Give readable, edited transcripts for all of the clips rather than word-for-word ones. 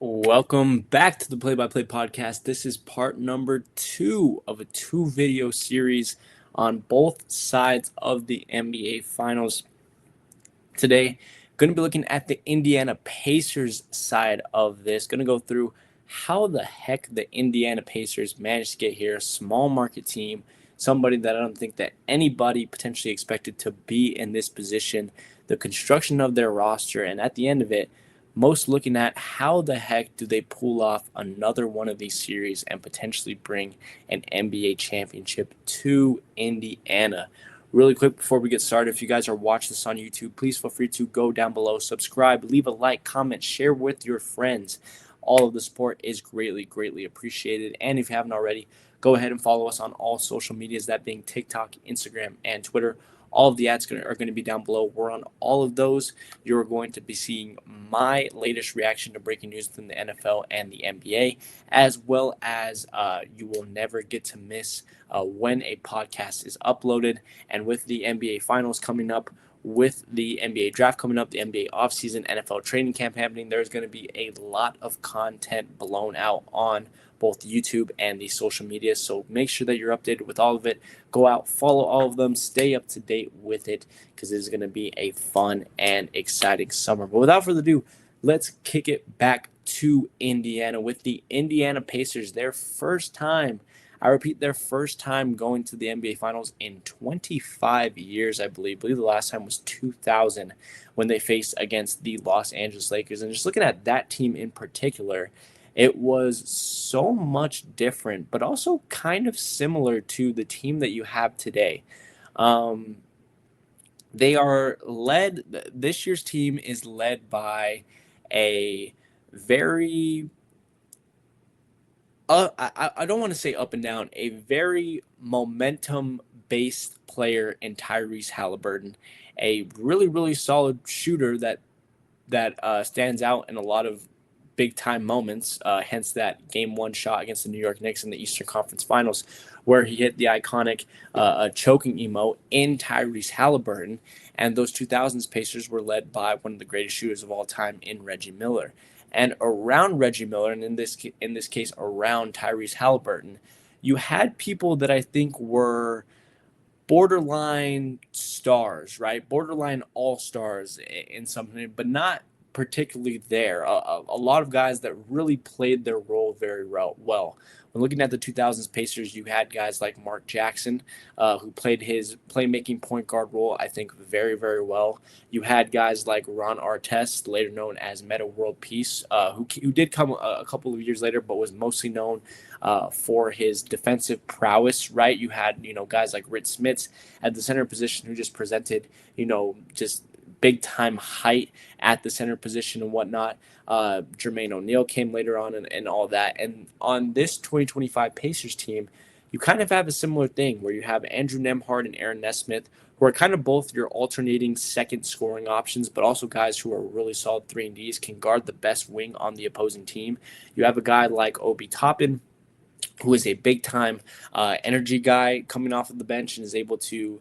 Welcome back to the Play by Play podcast. This is part number 2 of a 2-video series on both sides of the NBA Finals. Today, going to be looking at the Indiana Pacers side of this. Going to go through how the heck the Indiana Pacers managed to get here. A small market team, somebody that I don't think that anybody potentially expected to be in this position, the construction of their roster, and at the end of it, most looking at how the heck do they pull off another one of these series and potentially bring an NBA championship to Indiana. Really quick before we get started, if you guys are watching this on YouTube, please feel free to go down below, subscribe, leave a like, comment, share with your friends. All of the support is greatly, greatly appreciated. And if you haven't already, go ahead and follow us on all social medias, that being TikTok, Instagram, and Twitter. All of the ads are going to be down below. We're on all of those. You're going to be seeing my latest reaction to breaking news within the NFL and the NBA, as well as you will never get to miss when a podcast is uploaded. And with the NBA Finals coming up, with the NBA draft coming up, the NBA offseason, NFL training camp happening, there's going to be a lot of content blown out on both YouTube and the social media. So make sure that you're updated with all of it. Go out, follow all of them, stay up to date with it, because it is going to be a fun and exciting summer. But without further ado, let's kick it back to Indiana with the Indiana Pacers. Their first time, I repeat, their first time going to the NBA Finals in 25 years, I believe. I believe the last time was 2000 when they faced against the Los Angeles Lakers. And just looking at that team in particular, it was so much different, but also kind of similar to the team that you have today. They are led, this year's team is led by a very, I don't want to say up and down, a very momentum-based player in Tyrese Halliburton, a really, really solid shooter that stands out in a lot of big-time moments, hence that Game 1 shot against the New York Knicks in the Eastern Conference Finals, where he hit the iconic choking emote in Tyrese Halliburton. And those 2000s Pacers were led by one of the greatest shooters of all time in Reggie Miller. And around Reggie Miller, and in this case around Tyrese Halliburton, you had people that I think were borderline stars, right? Borderline all-stars in something, but not particularly there. A lot of guys that really played their role very well. When looking at the 2000s Pacers, you had guys like Mark Jackson, who played his playmaking point guard role, I think, very, very well. You had guys like Ron Artest, later known as Metta World Peace, who did come a couple of years later, but was mostly known for his defensive prowess, right? You had, guys like Ritz Smits at the center position who just presented, just big time height at the center position and whatnot. Jermaine O'Neal came later on and all that. And on this 2025 Pacers team, you kind of have a similar thing where you have Andrew Nembhard and Aaron Nesmith, who are kind of both your alternating second scoring options, but also guys who are really solid 3-and-Ds, can guard the best wing on the opposing team. You have a guy like Obi Toppin, who is a big-time energy guy coming off of the bench and is able to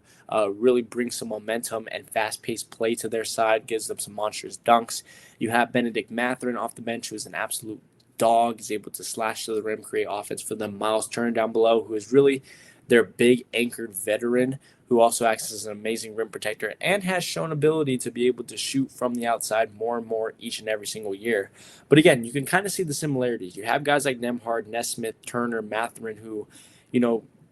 really bring some momentum and fast-paced play to their side, gives them some monstrous dunks. You have Benedict Mathurin off the bench, who is an absolute dog. He's able to slash to the rim, create offense for them. Miles Turner down below, who is really their big anchored veteran, who also acts as an amazing rim protector and has shown ability to be able to shoot from the outside more and more each and every single year. But again, you can kind of see the similarities. You have guys like Nembhard, Nesmith, Turner, Mathurin, who,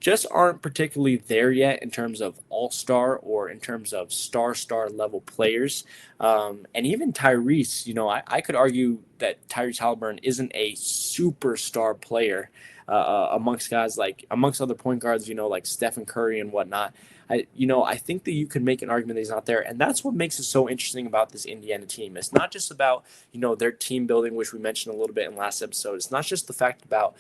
just aren't particularly there yet in terms of all-star or in terms of star level players. And even Tyrese, I could argue that Tyrese Halliburton isn't a superstar player amongst other point guards, like Stephen Curry and whatnot. I think that you could make an argument that he's not there. And that's what makes it so interesting about this Indiana team. It's not just about, their team building, which we mentioned a little bit in last episode. It's not just the fact about,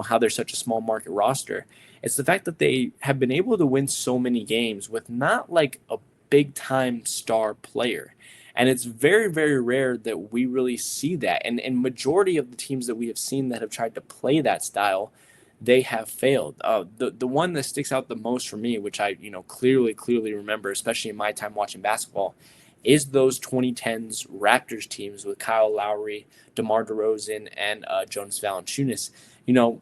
how they're such a small market roster. It's the fact that they have been able to win so many games with not like a big time star player. And it's very, very rare that we really see that. And majority of the teams that we have seen that have tried to play that style, they have failed. The one that sticks out the most for me, which I clearly remember, especially in my time watching basketball, is those 2010s Raptors teams with Kyle Lowry, DeMar DeRozan, and Jonas Valanciunas. You know,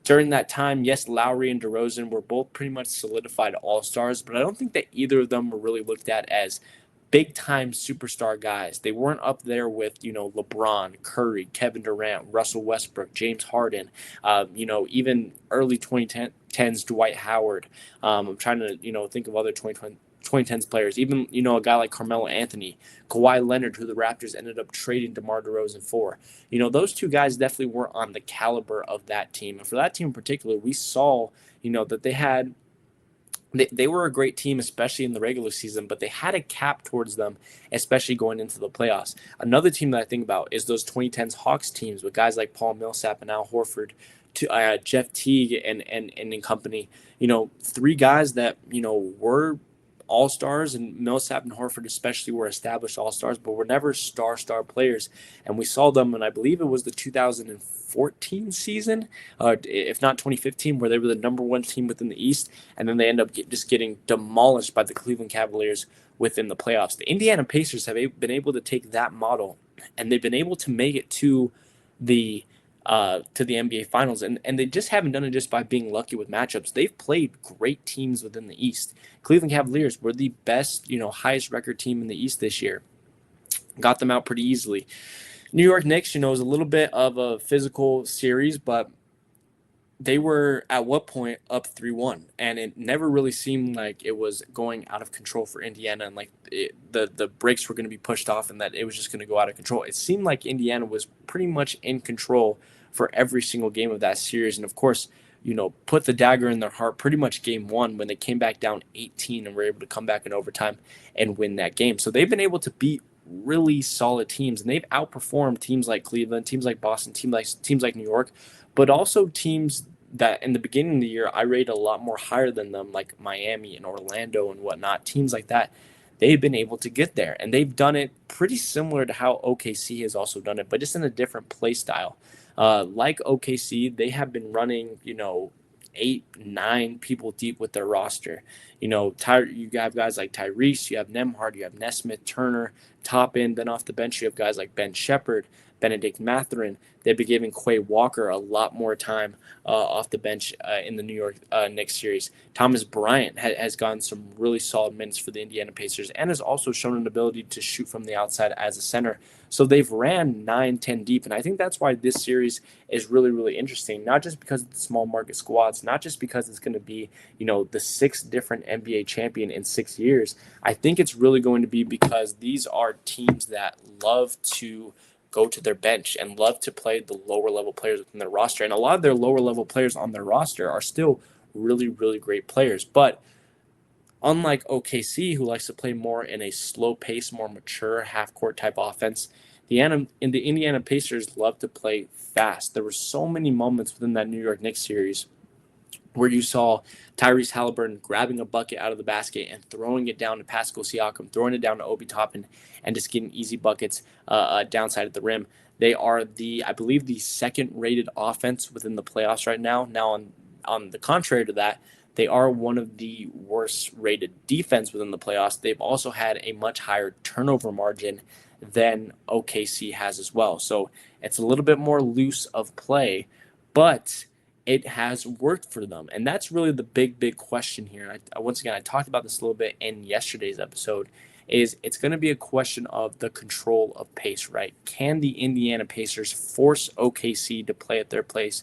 during that time, yes, Lowry and DeRozan were both pretty much solidified all-stars, but I don't think that either of them were really looked at as big-time superstar guys. They weren't up there with, LeBron, Curry, Kevin Durant, Russell Westbrook, James Harden, even early 2010s Dwight Howard. I'm trying to, think of other 2010s players, even, a guy like Carmelo Anthony, Kawhi Leonard, who the Raptors ended up trading DeMar DeRozan for. Those two guys definitely weren't on the caliber of that team. And for that team in particular, we saw, that they were a great team, especially in the regular season, but they had a cap towards them, especially going into the playoffs. Another team that I think about is those 2010s Hawks teams with guys like Paul Millsap and Al Horford, to Jeff Teague and company. Three guys that were all-stars, and Millsap and Horford especially were established all-stars, but were never star players. And we saw them, and I believe it was the 2014 season, if not 2015, where they were the number one team within the East, and then they end up just getting demolished by the Cleveland Cavaliers within the playoffs. The Indiana Pacers have been able to take that model, and they've been able to make it to the NBA Finals, and they just haven't done it just by being lucky with matchups. They've played great teams within the East. Cleveland Cavaliers were the best, highest record team in the East this year. Got them out pretty easily. New York Knicks, is a little bit of a physical series, but they were at what point up 3-1, and it never really seemed like it was going out of control for Indiana, and like the brakes were going to be pushed off and that it was just going to go out of control. It seemed like Indiana was pretty much in control for every single game of that series, and of course, put the dagger in their heart pretty much game one when they came back down 18 and were able to come back in overtime and win that game. So they've been able to beat really solid teams, and they've outperformed teams like Cleveland, teams like Boston, teams like New York, but also teams that in the beginning of the year I rated a lot more higher than them, like Miami and Orlando and whatnot. Teams like that, they've been able to get there, and they've done it pretty similar to how OKC has also done it, but just in a different play style. Like OKC, they have been running, 8, 9 people deep with their roster. You have guys like Tyrese, you have Nembhard, you have Nesmith, Turner, top end. Then off the bench, you have guys like Ben Shepherd, Benedict Mathurin. They've been giving Quay Walker a lot more time off the bench in the New York Knicks series. Thomas Bryant has gotten some really solid minutes for the Indiana Pacers and has also shown an ability to shoot from the outside as a center. So they've ran 9, 10 deep, and I think that's why this series is really, really interesting, not just because of the small market squads, not just because it's going to be, the 6th different NBA champion in 6 years. I think it's really going to be because these are teams that love to go to their bench and love to play the lower level players within their roster. And a lot of their lower level players on their roster are still really, really great players. But unlike OKC, who likes to play more in a slow pace, more mature half court type offense, the Indiana Pacers love to play fast. There were so many moments within that New York Knicks series where you saw Tyrese Halliburton grabbing a bucket out of the basket and throwing it down to Pascal Siakam, throwing it down to Obi Toppin, and just getting easy buckets downside at the rim. They are I believe, the second-rated offense within the playoffs right now. Now, on the contrary to that, they are one of the worst-rated defense within the playoffs. They've also had a much higher turnover margin than OKC has as well. So it's a little bit more loose of play, but it has worked for them. And that's really the big question here. Once again, I talked about this a little bit in yesterday's episode, is it's going to be a question of the control of pace, right? Can the Indiana Pacers force OKC to play at their pace,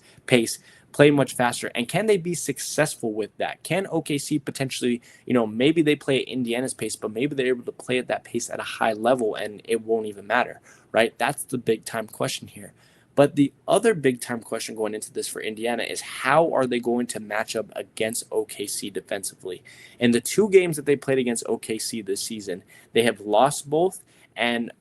play much faster, and can they be successful with that? Can OKC potentially, maybe they play at Indiana's pace, but maybe they're able to play at that pace at a high level and it won't even matter, right? That's the big time question here. But the other big time question going into this for Indiana is how are they going to match up against OKC defensively? In the 2 games that they played against OKC this season, they have lost both, and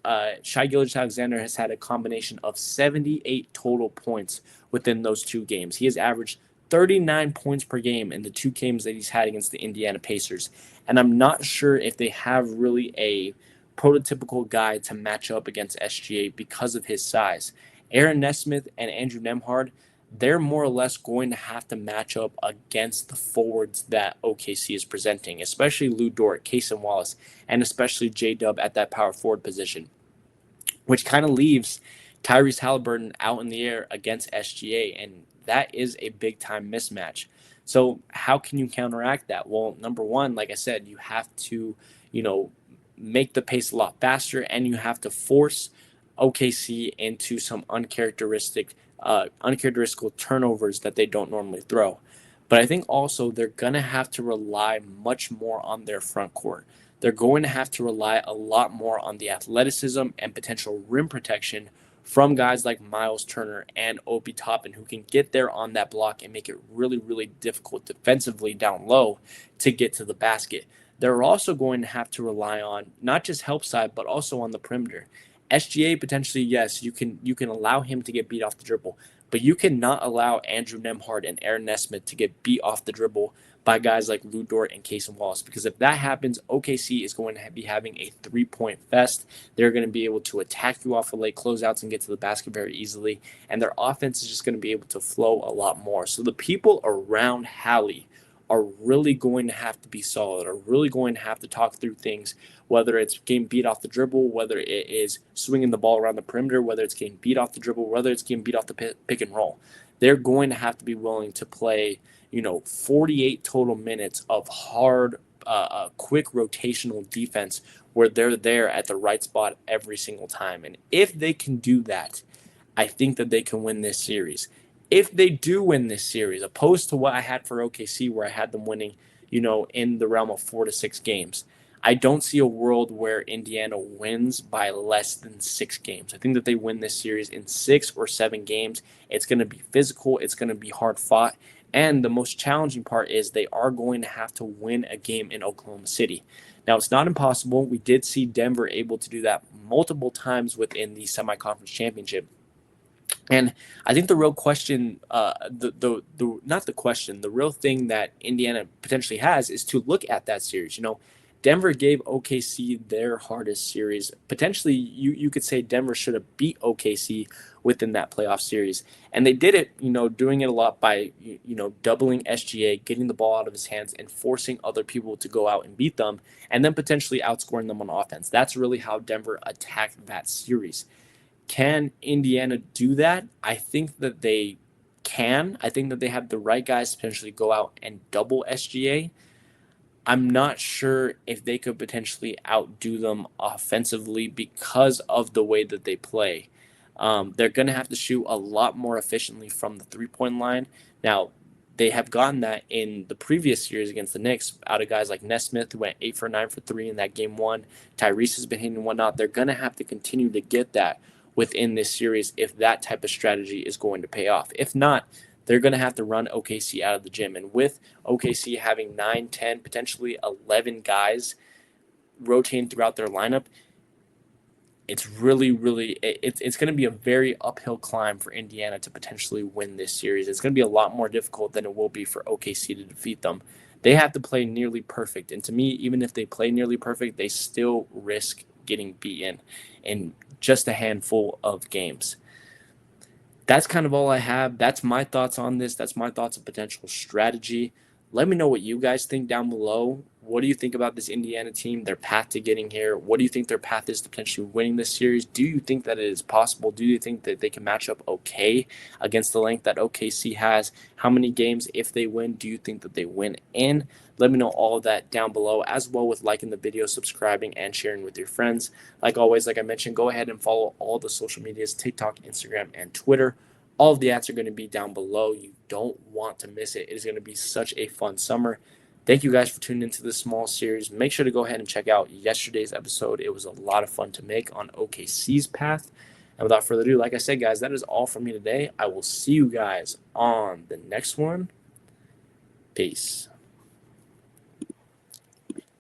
Shai Gilgeous-Alexander has had a combination of 78 total points within those 2 games. He has averaged 39 points per game in the 2 games that he's had against the Indiana Pacers. And I'm not sure if they have really a prototypical guy to match up against SGA because of his size. Aaron Nesmith and Andrew Nembhard, they're more or less going to have to match up against the forwards that OKC is presenting, especially Lou Dort, Cason Wallace, and especially J-Dub at that power forward position, which kind of leaves Tyrese Halliburton out in the air against SGA, and that is a big-time mismatch. So how can you counteract that? Well, number one, like I said, you have to, you know, make the pace a lot faster, and you have to force OKC into some uncharacteristical turnovers that they don't normally throw. But I think also they're going to have to rely much more on their front court. They're going to have to rely a lot more on the athleticism and potential rim protection from guys like Miles Turner and Obi Toppin, who can get there on that block and make it really, really difficult defensively down low to get to the basket. They're also going to have to rely on not just help side, but also on the perimeter. SGA potentially, yes, you can allow him to get beat off the dribble, but you cannot allow Andrew Nembhard and Aaron Nesmith to get beat off the dribble by guys like Lou Dort and Cason Wallace, because if that happens, OKC is going to be having a 3-point fest. They're going to be able to attack you off of late closeouts and get to the basket very easily, and their offense is just going to be able to flow a lot more. So the people around Hallie are really going to have to be solid, are really going to have to talk through things, whether it's getting beat off the dribble, whether it is swinging the ball around the perimeter, whether it's getting beat off the dribble, whether it's getting beat off the pick and roll. They're going to have to be willing to play, 48 total minutes of hard, quick rotational defense where they're there at the right spot every single time. And if they can do that, I think that they can win this series. If they do win this series, opposed to what I had for OKC, where I had them winning, in the realm of 4 to 6 games, I don't see a world where Indiana wins by less than 6 games. I think that they win this series in 6 or 7 games. It's going to be physical. It's going to be hard fought. And the most challenging part is they are going to have to win a game in Oklahoma City. Now, it's not impossible. We did see Denver able to do that multiple times within the semi-conference championship. And I think the real question, not the question, the real thing that Indiana potentially has is to look at that series. Denver gave OKC their hardest series. Potentially, you could say Denver should have beat OKC within that playoff series. And they did it, doing it a lot by, doubling SGA, getting the ball out of his hands, and forcing other people to go out and beat them, and then potentially outscoring them on offense. That's really how Denver attacked that series. Can Indiana do that? I think that they can. I think that they have the right guys to potentially go out and double SGA. I'm not sure if they could potentially outdo them offensively because of the way that they play. They're going to have to shoot a lot more efficiently from the three-point line. Now, they have gotten that in the previous series against the Knicks out of guys like Nesmith, who went 8 for 9 for 3 in that game one. Tyrese has been hitting and whatnot. They're going to have to continue to get that within this series if that type of strategy is going to pay off. If not, they're going to have to run OKC out of the gym. And with OKC having 9, 10, potentially 11 guys rotating throughout their lineup, it's really, really, it's going to be a very uphill climb for Indiana to potentially win this series. It's going to be a lot more difficult than it will be for OKC to defeat them. They have to play nearly perfect. And to me, even if they play nearly perfect, they still risk getting beaten in just a handful of games. That's kind of all I have. That's my thoughts on this. That's my thoughts of potential strategy. Let me know what you guys think down below. What do you think about this Indiana team, their path to getting here? What do you think their path is to potentially winning this series? Do you think that it is possible? Do you think that they can match up okay against the length that OKC has? How many games, if they win, do you think that they win in? Let me know all of that down below, as well with liking the video, subscribing, and sharing with your friends. Like always, like I mentioned, go ahead and follow all the social medias, TikTok, Instagram, and Twitter. All of the ads are going to be down below. You don't want to miss it. It is going to be such a fun summer. Thank you guys for tuning into this small series. Make sure to go ahead and check out yesterday's episode. It was a lot of fun to make on OKC's path. And without further ado, like I said, guys, that is all from me today. I will see you guys on the next one. Peace.